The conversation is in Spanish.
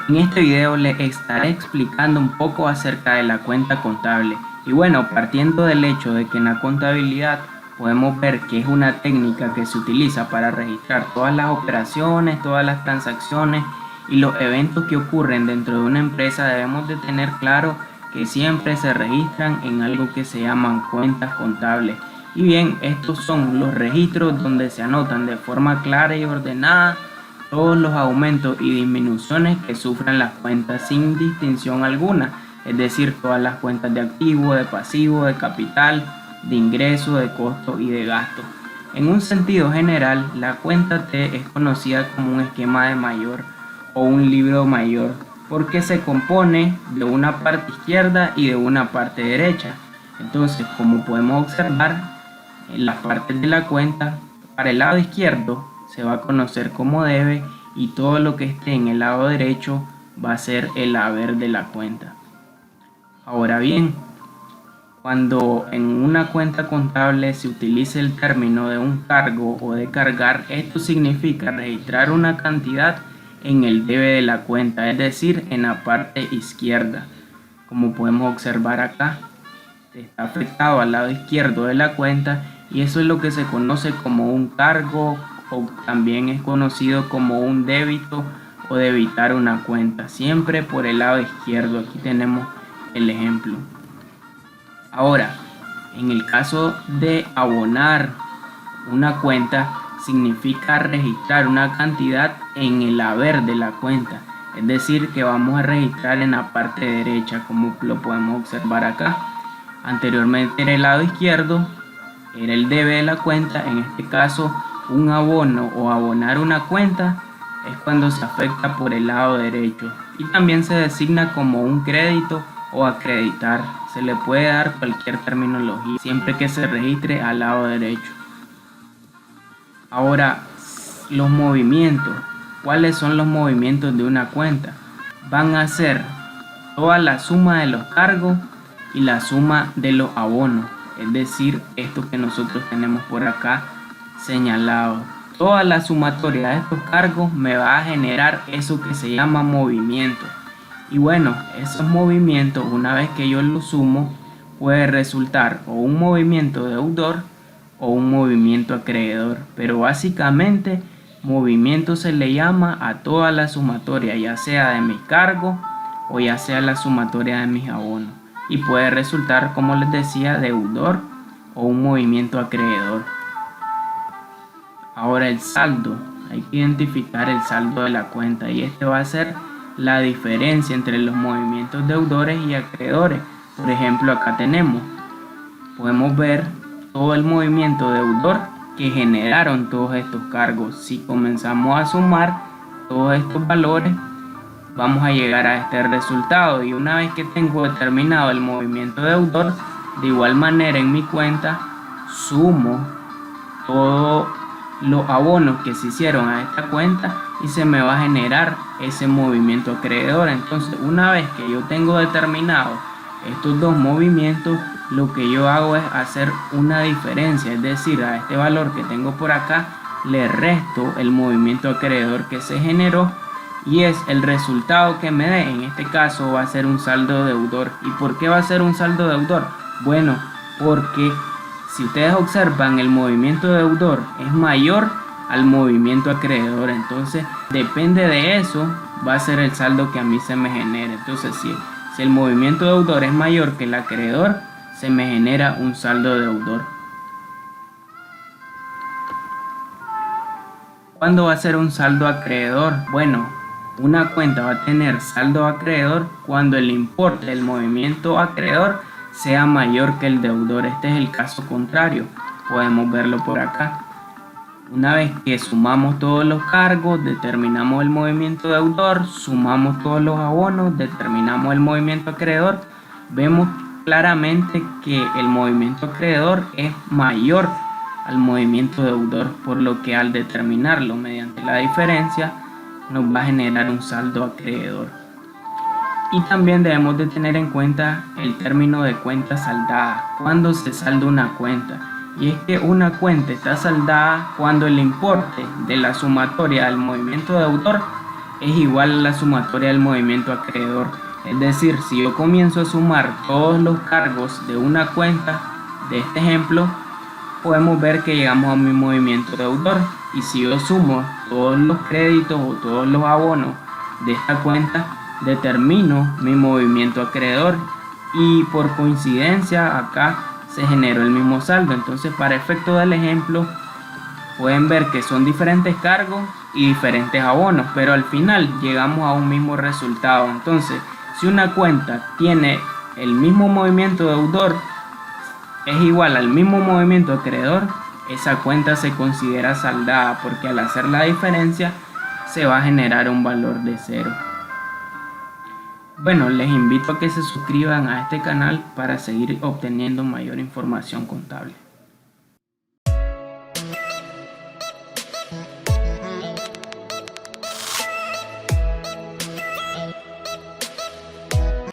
En este video les estaré explicando un poco acerca de la cuenta contable. Y bueno, partiendo del hecho de que en la contabilidad podemos ver que es una técnica que se utiliza para registrar todas las operaciones, todas las transacciones y los eventos que ocurren dentro de una empresa, debemos de tener claro que siempre se registran en algo que se llaman cuentas contables. Y bien, estos son los registros donde se anotan de forma clara y ordenada todos los aumentos y disminuciones que sufren las cuentas sin distinción alguna, es decir, todas las cuentas de activo, de pasivo, de capital, de ingreso, de costo y de gasto. En un sentido general, la cuenta T es conocida como un esquema de mayor o un libro mayor porque se compone de una parte izquierda y de una parte derecha. Entonces, como podemos observar, en las partes de la cuenta, para el lado izquierdo se va a conocer como debe y todo lo que esté en el lado derecho va a ser el haber de la cuenta. Ahora bien, cuando en una cuenta contable se utiliza el término de un cargo o de cargar, esto significa registrar una cantidad en el debe de la cuenta, es decir, en la parte izquierda. Como podemos observar acá, está afectado al lado izquierdo de la cuenta y eso es lo que se conoce como un cargo, o también es conocido como un débito o debitar una cuenta, siempre por el lado izquierdo. Aquí tenemos el ejemplo. Ahora, en el caso de abonar una cuenta, significa registrar una cantidad en el haber de la cuenta, es decir, que vamos a registrar en la parte derecha, como lo podemos observar acá. Anteriormente era el lado izquierdo, era el debe de la cuenta. En este caso, un abono o abonar una cuenta es cuando se afecta por el lado derecho y también se designa como un crédito o acreditar. Se le puede dar cualquier terminología siempre que se registre al lado derecho. Ahora, los movimientos. ¿Cuáles son los movimientos de una cuenta? Van a ser toda la suma de los cargos y la suma de los abonos, es decir, esto que nosotros tenemos por acá señalado. Toda la sumatoria de estos cargos me va a generar eso que se llama movimiento. Y bueno, esos movimientos, una vez que yo los sumo, puede resultar o un movimiento deudor o un movimiento acreedor. Pero básicamente, movimiento se le llama a toda la sumatoria, ya sea de mis cargos o ya sea la sumatoria de mis abonos. Y puede resultar, como les decía, deudor o un movimiento acreedor. Ahora el saldo, hay que identificar el saldo de la cuenta y este va a ser la diferencia entre los movimientos deudores y acreedores. Por ejemplo, acá podemos ver todo el movimiento deudor que generaron todos estos cargos. Si comenzamos a sumar todos estos valores, vamos a llegar a este resultado. Y una vez que tengo determinado el movimiento deudor, de igual manera en mi cuenta sumo todos los abonos que se hicieron a esta cuenta y se me va a generar ese movimiento acreedor. Entonces, una vez que yo tengo determinado estos dos movimientos, lo que yo hago es hacer una diferencia, es decir, a este valor que tengo por acá le resto el movimiento acreedor que se generó y es el resultado que me dé. En este caso va a ser un saldo deudor. ¿Y por qué va a ser un saldo deudor? Bueno, porque si ustedes observan, el movimiento deudor es mayor al movimiento acreedor, entonces depende de eso va a ser el saldo que a mí se me genere. Entonces si el movimiento deudor es mayor que el acreedor, se me genera un saldo deudor. ¿Cuándo va a ser un saldo acreedor? Bueno, una cuenta va a tener saldo acreedor cuando el importe del movimiento acreedor sea mayor que el deudor. Este es el caso contrario, podemos verlo por acá. Una vez que sumamos todos los cargos, determinamos el movimiento deudor, sumamos todos los abonos, determinamos el movimiento acreedor, vemos claramente que el movimiento acreedor es mayor al movimiento deudor, por lo que al determinarlo mediante la diferencia nos va a generar un saldo acreedor. Y también debemos de tener en cuenta el término de cuenta saldada, cuando se salda una cuenta. Y es que una cuenta está saldada cuando el importe de la sumatoria del movimiento deudor es igual a la sumatoria del movimiento acreedor. Es decir, si yo comienzo a sumar todos los cargos de una cuenta de este ejemplo, podemos ver que llegamos a mi movimiento deudor. Y si yo sumo todos los créditos o todos los abonos de esta cuenta, determino mi movimiento acreedor, y por coincidencia acá se generó el mismo saldo. Entonces, para efecto del ejemplo, pueden ver que son diferentes cargos y diferentes abonos, pero al final llegamos a un mismo resultado. Entonces, si una cuenta tiene el mismo movimiento deudor, es igual al mismo movimiento acreedor, esa cuenta se considera saldada, porque al hacer la diferencia se va a generar un valor de 0. Bueno, les invito a que se suscriban a este canal para seguir obteniendo mayor información contable.